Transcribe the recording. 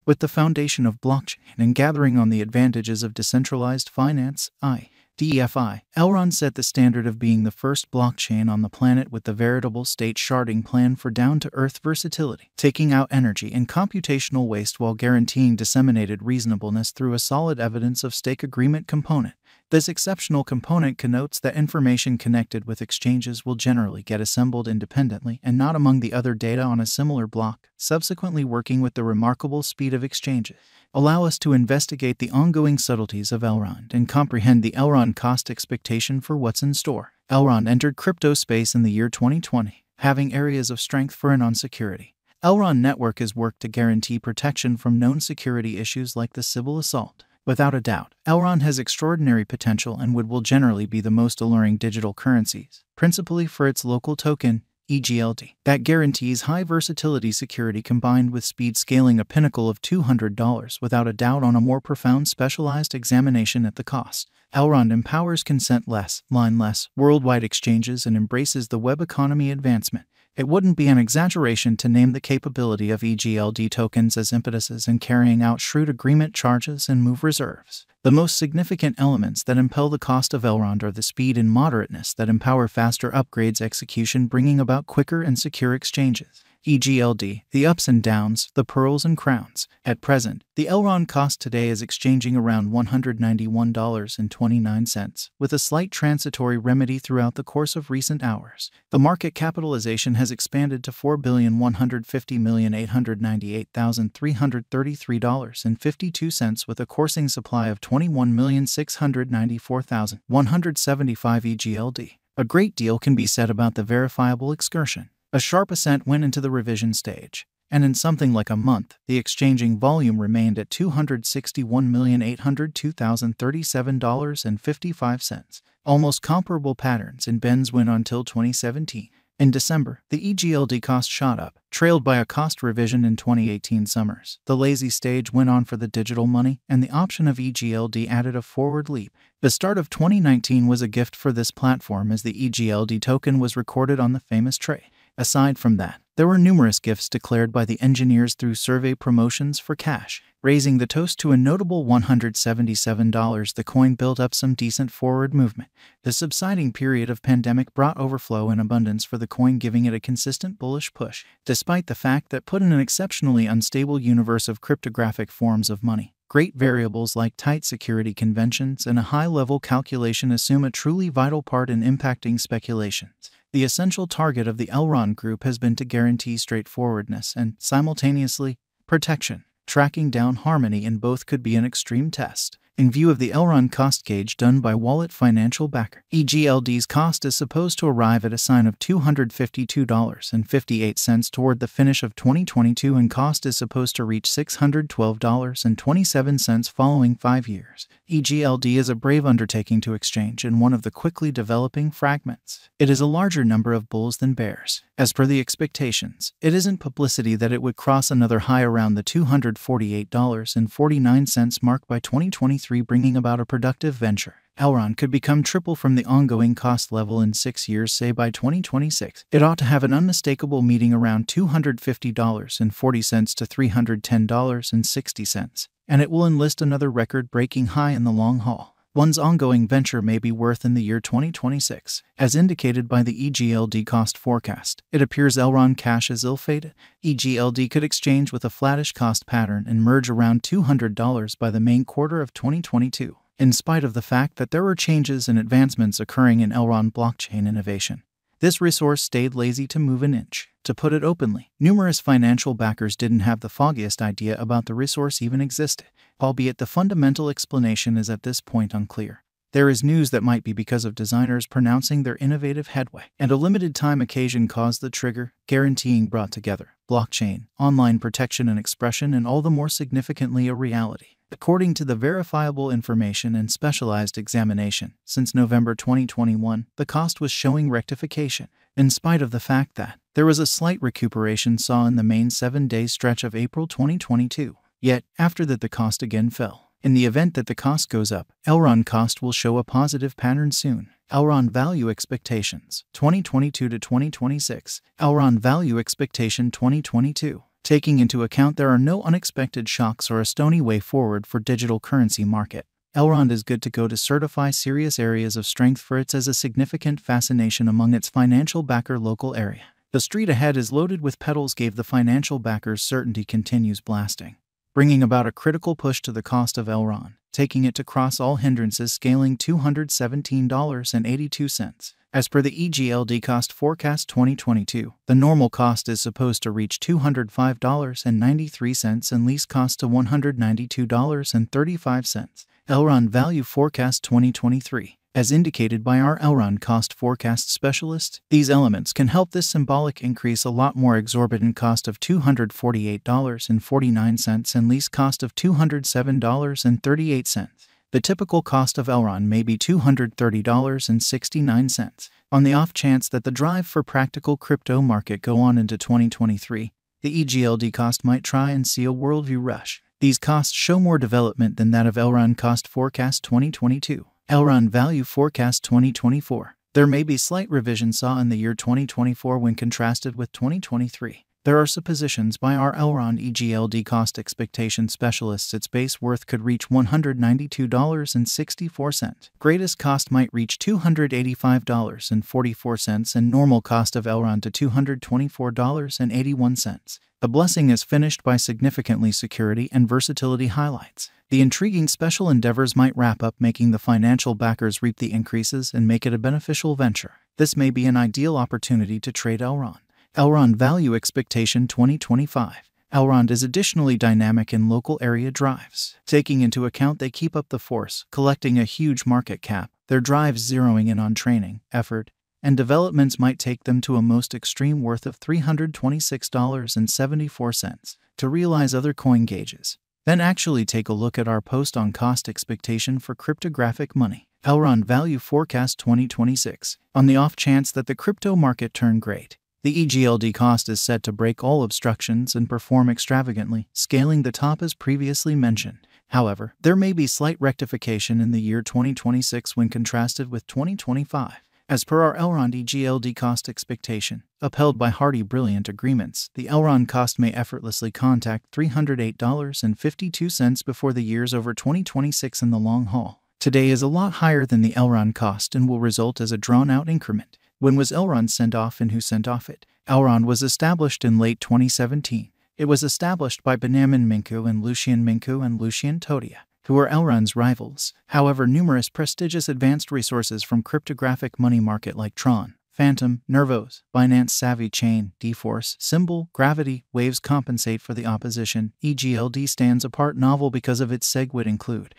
With the foundation of blockchain and gathering on the advantages of decentralized finance, DeFi, Elrond set the standard of being the first blockchain on the planet with the veritable state sharding plan for down-to-earth versatility, taking out energy and computational waste while guaranteeing disseminated reasonableness through a solid evidence of stake agreement component. This exceptional component connotes that information connected with exchanges will generally get assembled independently and not among the other data on a similar block, subsequently working with the remarkable speed of exchanges. Allow us to investigate the ongoing subtleties of Elrond and comprehend the Elrond cost expectation for what's in store. Elrond entered crypto space in the year 2020, having areas of strength for and on security. Elrond network has worked to guarantee protection from known security issues like the Sybil assault. Without a doubt, Elrond has extraordinary potential and will generally be the most alluring digital currencies, principally for its local token, Egld, that guarantees high versatility security combined with speed scaling, a pinnacle of $200 without a doubt on a more profound specialized examination at the cost. Elrond empowers consent-less, line-less, worldwide exchanges and embraces the web economy advancement. It wouldn't be an exaggeration to name the capability of Egld tokens as impetuses in carrying out shrewd agreement charges and move reserves. The most significant elements that impel the cost of Elrond are the speed and moderateness that empower faster upgrades execution, bringing about quicker and secure exchanges. Egld, the ups and downs, the pearls and crowns. At present, the Elrond cost today is exchanging around $191.29, with a slight transitory remedy throughout the course of recent hours. The market capitalization has expanded to $4,150,898,333.52 with a coursing supply of 21,694,175 Egld. A great deal can be said about the verifiable excursion. A sharp ascent went into the revision stage, and in something like a month, the exchanging volume remained at $261,802,037.55. Almost comparable patterns in Benz went until 2017. In December, the Egld cost shot up, trailed by a cost revision in 2018 summers. The lazy stage went on for the digital money, and the option of Egld added a forward leap. The start of 2019 was a gift for this platform as the Egld token was recorded on the famous tray. Aside from that, there were numerous gifts declared by the engineers through survey promotions for cash, raising the toast to a notable $177. The coin built up some decent forward movement. The subsiding period of pandemic brought overflow and abundance for the coin, giving it a consistent bullish push, despite the fact that put in an exceptionally unstable universe of cryptographic forms of money. Great variables like tight security conventions and a high-level calculation assume a truly vital part in impacting speculations. The essential target of the Elrond group has been to guarantee straightforwardness and, simultaneously, protection. Tracking down harmony in both could be an extreme test. In view of the Elrond cost gauge done by Wallet Financial Backer, Egld's cost is supposed to arrive at a sign of $252.58 toward the finish of 2022, and cost is supposed to reach $612.27 following 5 years. Egld is a brave undertaking to exchange in one of the quickly developing fragments. It is a larger number of bulls than bears. As per the expectations, it isn't publicity that it would cross another high around the $248.49 mark by 2023, bringing about a productive venture. Elrond could become triple from the ongoing cost level in 6 years, say by 2026. It ought to have an unmistakable meeting around $250.40 to $310.60, and it will enlist another record-breaking high in the long haul. One's ongoing venture may be worth in the year 2026. As indicated by the Egld cost forecast, it appears Elrond cash is ill-fated. Egld could exchange with a flattish cost pattern and merge around $200 by the main quarter of 2022, in spite of the fact that there were changes and advancements occurring in Elrond blockchain innovation. This resource stayed lazy to move an inch. To put it openly, numerous financial backers didn't have the foggiest idea about the resource even existed, albeit the fundamental explanation is at this point unclear. There is news that might be because of designers pronouncing their innovative headway, and a limited time occasion caused the trigger, guaranteeing brought together blockchain, online protection and expression, and all the more significantly a reality. According to the verifiable information and specialized examination, since November 2021, the cost was showing rectification, in spite of the fact that there was a slight recuperation saw in the main 7-day stretch of April 2022. Yet, after that the cost again fell. In the event that the cost goes up, Elrond cost will show a positive pattern soon. Elrond value expectations, 2022 to 2026. Elrond value expectation 2022. Taking into account there are no unexpected shocks or a stony way forward for digital currency market, Elrond is good to go to certify serious areas of strength for it as a significant fascination among its financial backer local area. The street ahead is loaded with pedals gave the financial backers certainty continues blasting, bringing about a critical push to the cost of Elrond, taking it to cross all hindrances scaling $217.82. As per the Egld cost forecast 2022, the normal cost is supposed to reach $205.93 and lease cost to $192.35. Elrond value forecast 2023. As indicated by our Elrond cost forecast specialist, these elements can help this symbolic increase a lot more exorbitant cost of $248.49 and lease cost of $207.38. The typical cost of Elrond may be $230.69. On the off chance that the drive for practical crypto market go on into 2023, the Egld cost might try and see a worldview rush. These costs show more development than that of Elrond cost forecast 2022. Elrond value forecast 2024. There may be slight revision saw in the year 2024 when contrasted with 2023. There are suppositions by our Elrond Egld cost expectation specialists its base worth could reach $192.64. Greatest cost might reach $285.44 and normal cost of Elrond to $224.81. The blessing is finished by significantly security and versatility highlights. The intriguing special endeavors might wrap up making the financial backers reap the increases and make it a beneficial venture. This may be an ideal opportunity to trade Elrond. Elrond value expectation 2025. Elrond is additionally dynamic in local area drives. Taking into account they keep up the force, collecting a huge market cap, their drives zeroing in on training, effort, and developments might take them to a most extreme worth of $326.74 to realize other coin gauges. Then actually take a look at our post on cost expectation for cryptographic money. Elrond value forecast 2026. On the off chance that the crypto market turn great, the Egld cost is set to break all obstructions and perform extravagantly, scaling the top as previously mentioned. However, there may be slight rectification in the year 2026 when contrasted with 2025. As per our Elrond Egld cost expectation, upheld by hearty brilliant agreements, the Elrond cost may effortlessly contact $308.52 before the year's over 2026 in the long haul. Today is a lot higher than the Elrond cost and will result as a drawn-out increment. When was Elrond sent off and who sent off it? Elrond was established in late 2017. It was established by Benjamin Minku and Lucien Todia, who were Elrond's rivals. However, numerous prestigious advanced resources from cryptographic money market like Tron, Phantom, Nervos, Binance Savvy Chain, dForce, Symbol, Gravity, Waves compensate for the opposition. Egld stands apart novel because of its SegWit include